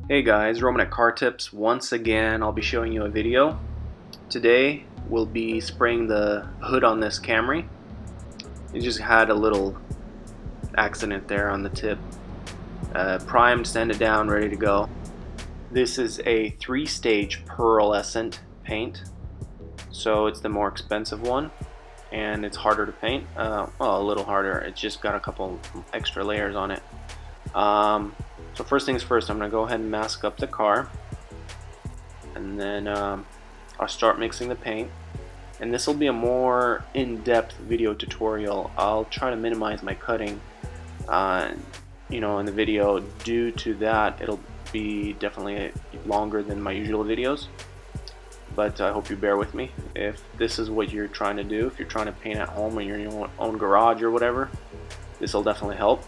Hey guys, Roman at CarTips. Once again, I'll be showing you a video. Today, we'll be spraying the hood on this Camry. It just had a little accident there on the tip. Primed, sanded down, ready to go. This is a 3-stage pearlescent paint, so it's the more expensive one, and it's harder to paint. Well, a little harder. It's just got a couple extra layers on it. So first things first, I'm going to go ahead and mask up the car, and then I'll start mixing the paint. And this will be a more in-depth video tutorial. I'll try to minimize my cutting in the video. Due to that, it'll be definitely longer than my usual videos, but I hope you bear with me. If this is what you're trying to do, if you're trying to paint at home or in your own garage or whatever, this will definitely help.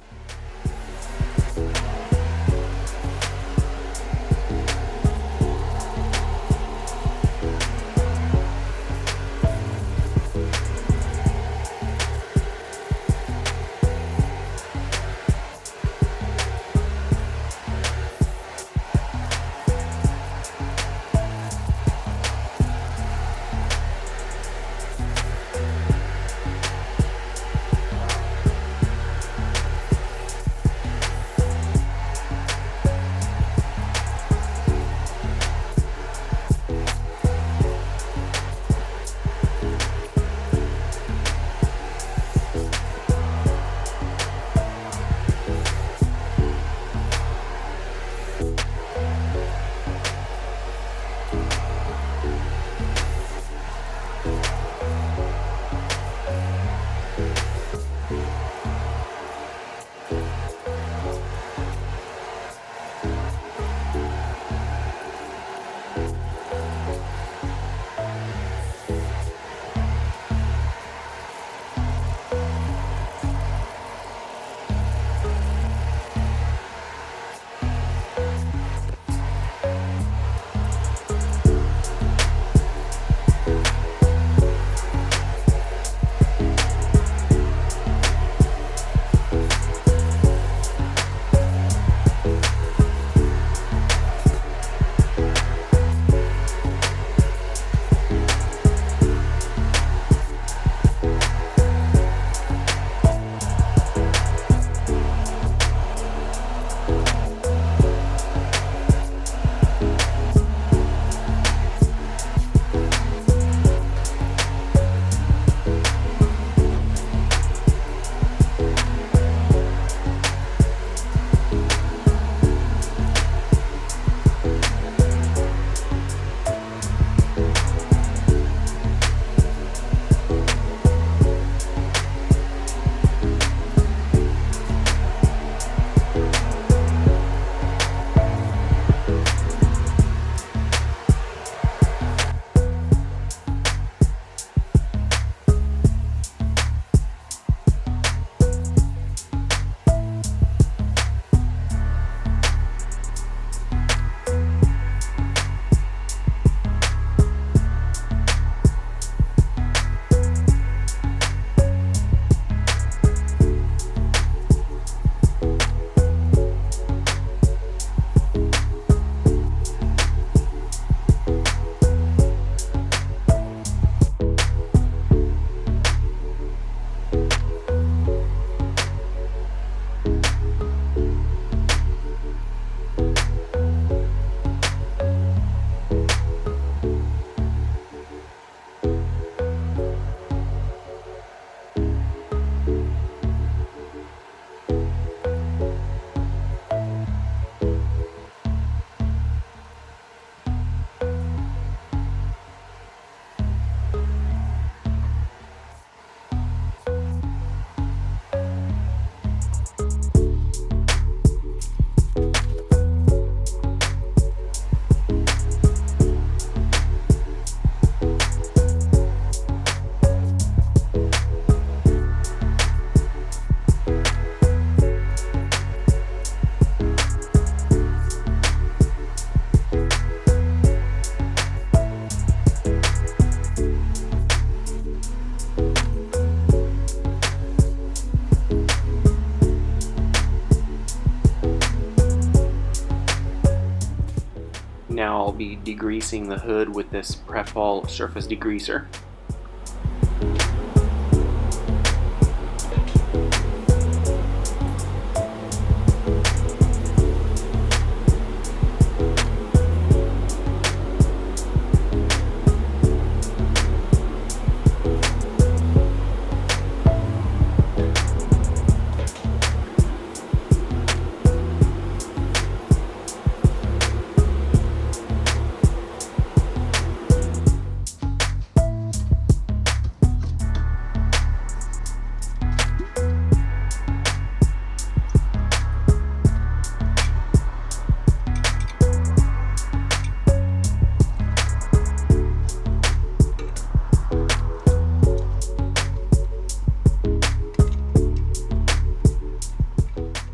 Now I'll be degreasing the hood with this Prep-All surface degreaser.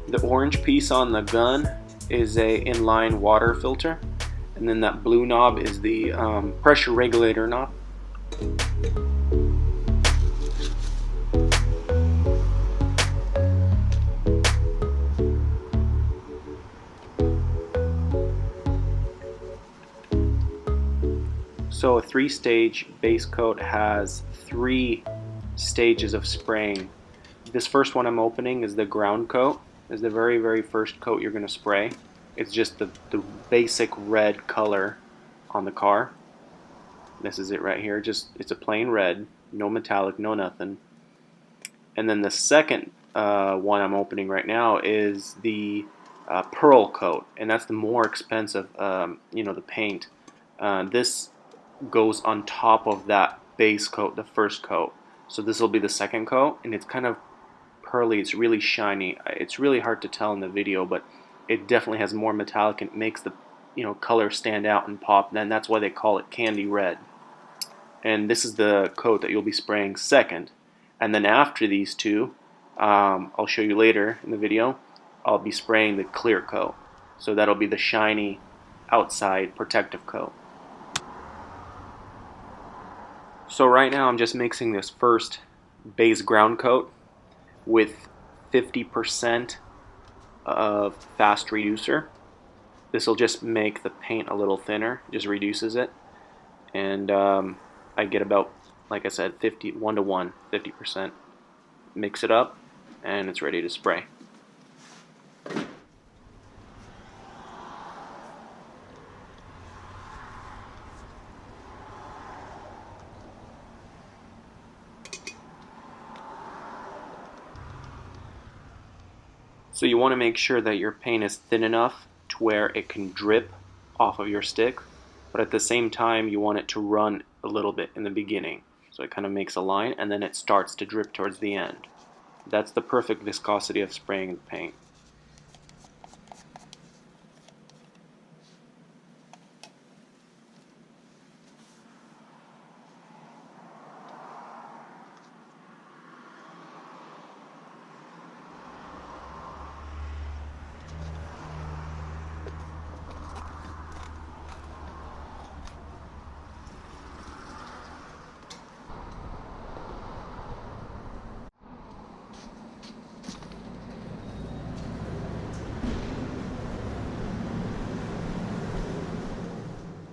The orange piece on the gun is a inline water filter, and then that blue knob is the pressure regulator knob. So a 3-stage base coat has 3 stages of spraying. This first one I'm opening is the ground coat. Is the very first coat you're going to spray. It's just the basic red color on the car. This is it right here. It's a plain red, no metallic, no nothing. And then the second one I'm opening right now is the pearl coat, and that's the more expensive, the paint. This goes on top of that base coat, the first coat. So this will be the second coat, and it's kind of pearly. It's really shiny. It's really hard to tell in the video, but it definitely has more metallic and it makes the color stand out and pop. Then that's why they call it candy red. And this is the coat that you'll be spraying second. And then after these two, I'll show you later in the video, I'll be spraying the clear coat. So that'll be the shiny outside protective coat. So right now I'm just mixing this first base ground coat with 50% of fast reducer. This will just make the paint a little thinner, just reduces it. And I get about, like I said, 1 to 1, 50%. Mix it up and it's ready to spray. So you want to make sure that your paint is thin enough to where it can drip off of your stick, but at the same time you want it to run a little bit in the beginning. So it kind of makes a line and then it starts to drip towards the end. That's the perfect viscosity of spraying the paint.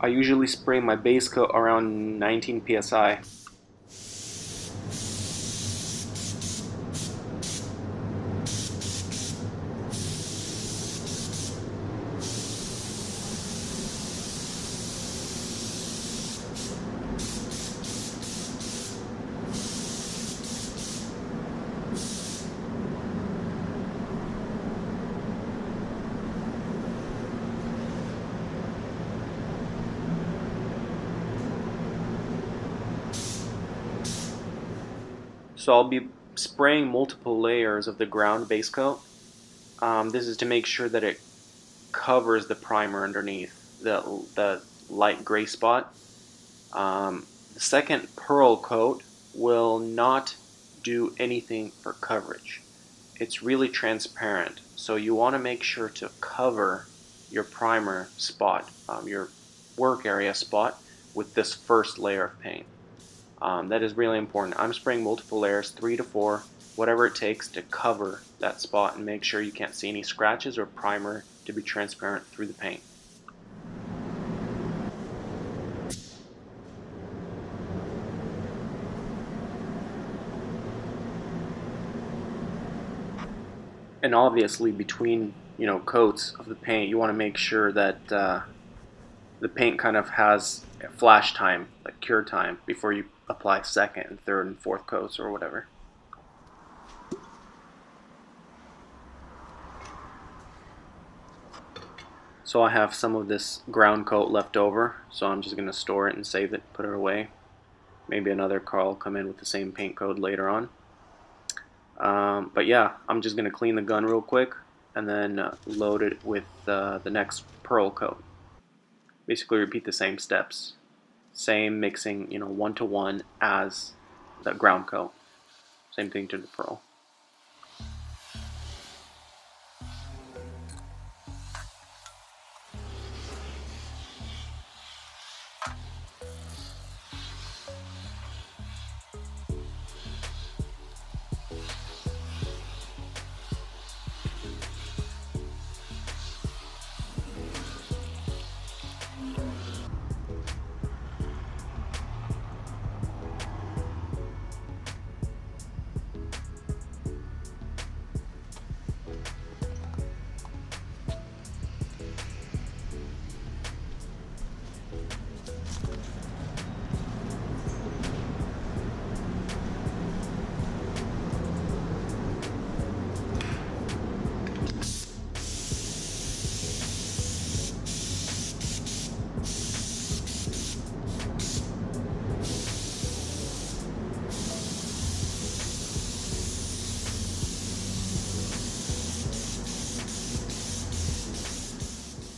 I usually spray my base coat around 19 psi. So I'll be spraying multiple layers of the ground base coat. This is to make sure that it covers the primer underneath, the light gray spot. The second pearl coat will not do anything for coverage. It's really transparent, so you want to make sure to cover your primer spot, your work area spot, with this first layer of paint. That is really important. I'm spraying multiple layers, 3 to 4, whatever it takes to cover that spot and make sure you can't see any scratches or primer to be transparent through the paint. And obviously between, you know, coats of the paint, you want to make sure that the paint kind of has a flash time, like cure time, before you apply second and third and fourth coats or whatever. So I have some of this ground coat left over, so I'm just going to store it and save it, put it away. Maybe another car will come in with the same paint code later on. But yeah, I'm just going to clean the gun real quick and then load it with the next pearl coat. Basically repeat the same steps. Same mixing, you know, 1-to-1 as the ground coat. Same thing to the pearl.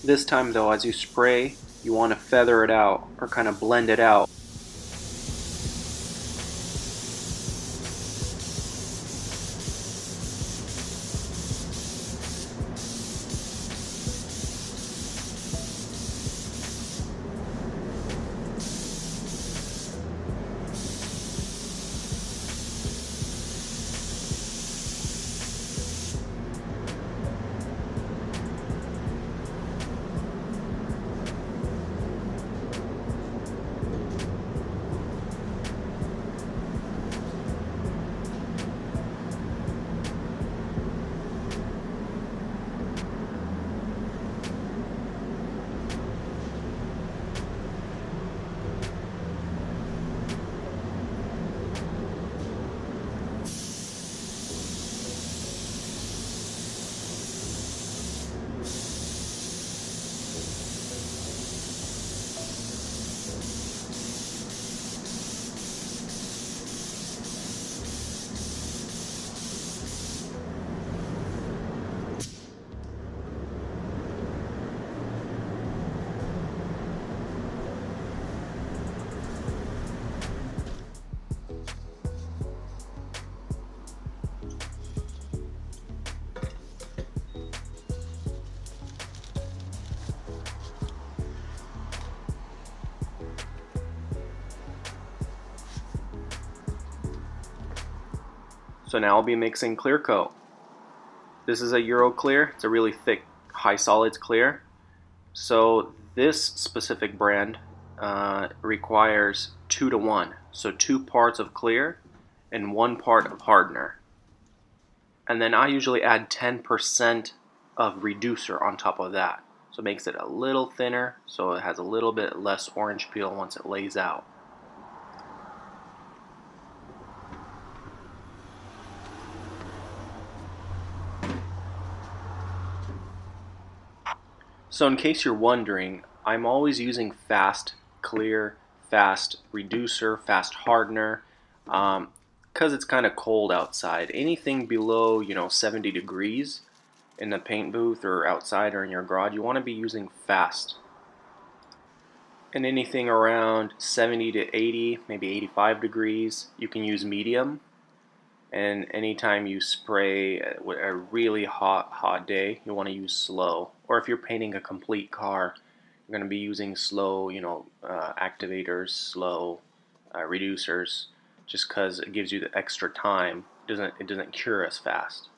This time though, as you spray, you want to feather it out or kind of blend it out. So now I'll be mixing clear coat. This is a Euro clear. It's a really thick, high solids clear. So this specific brand requires 2-to-1. So 2 parts of clear and 1 part of hardener. And then I usually add 10% of reducer on top of that. So it makes it a little thinner, so it has a little bit less orange peel once it lays out. So in case you're wondering, I'm always using fast clear, fast reducer, fast hardener, because it's kind of cold outside. Anything below, you know, 70 degrees in the paint booth or outside or in your garage, you want to be using fast. And anything around 70 to 80, maybe 85 degrees, you can use medium. And anytime you spray a really hot day, you want to use slow. Or if you're painting a complete car, you're going to be using slow, you know, activators, slow reducers, just because it gives you the extra time. It doesn't cure as fast.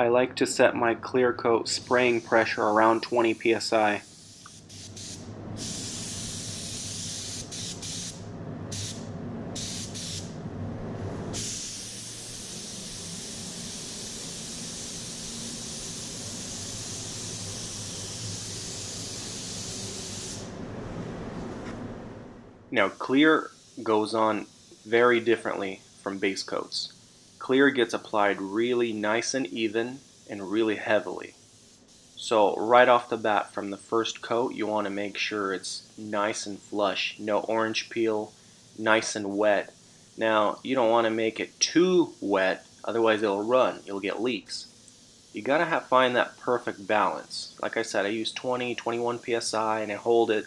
I like to set my clear coat spraying pressure around 20 psi. Now, clear goes on very differently from base coats. Clear gets applied really nice and even and really heavily. So right off the bat from the first coat, you want to make sure it's nice and flush, no orange peel, nice and wet. Now, you don't want to make it too wet, otherwise it'll run, you'll get leaks. You gotta find that perfect balance. Like I said, I use 20, 21 psi and I hold it,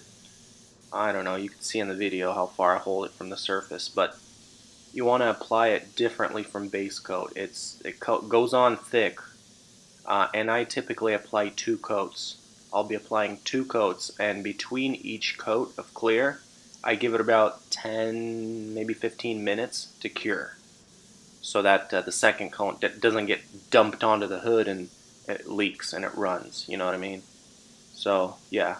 I don't know, you can see in the video how far I hold it from the surface, but you want to apply it differently from base coat. It goes on thick, and I typically apply 2 coats. I'll be applying 2 coats, and between each coat of clear, I give it about 10, maybe 15 minutes to cure, so that the second coat doesn't get dumped onto the hood and it leaks and it runs, you know what I mean? So, yeah.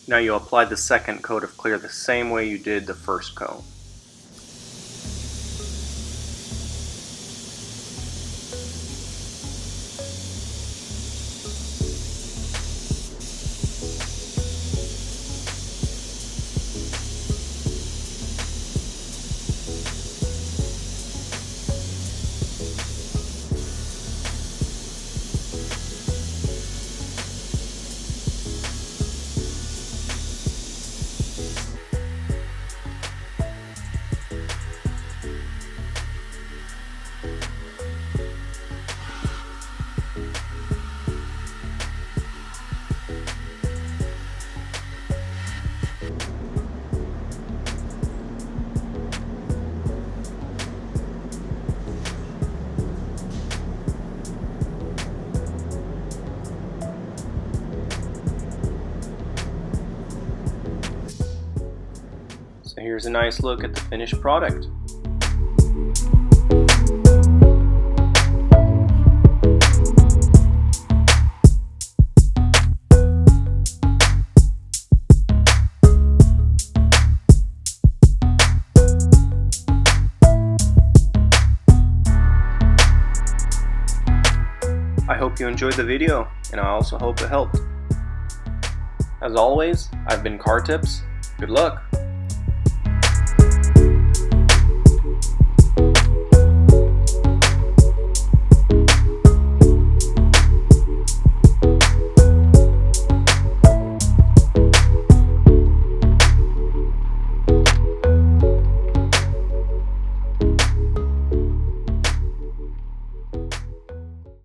Now you apply the second coat of clear the same way you did the first coat. So here's a nice look at the finished product. I hope you enjoyed the video, and I also hope it helped. As always, I've been CarTips. Good luck!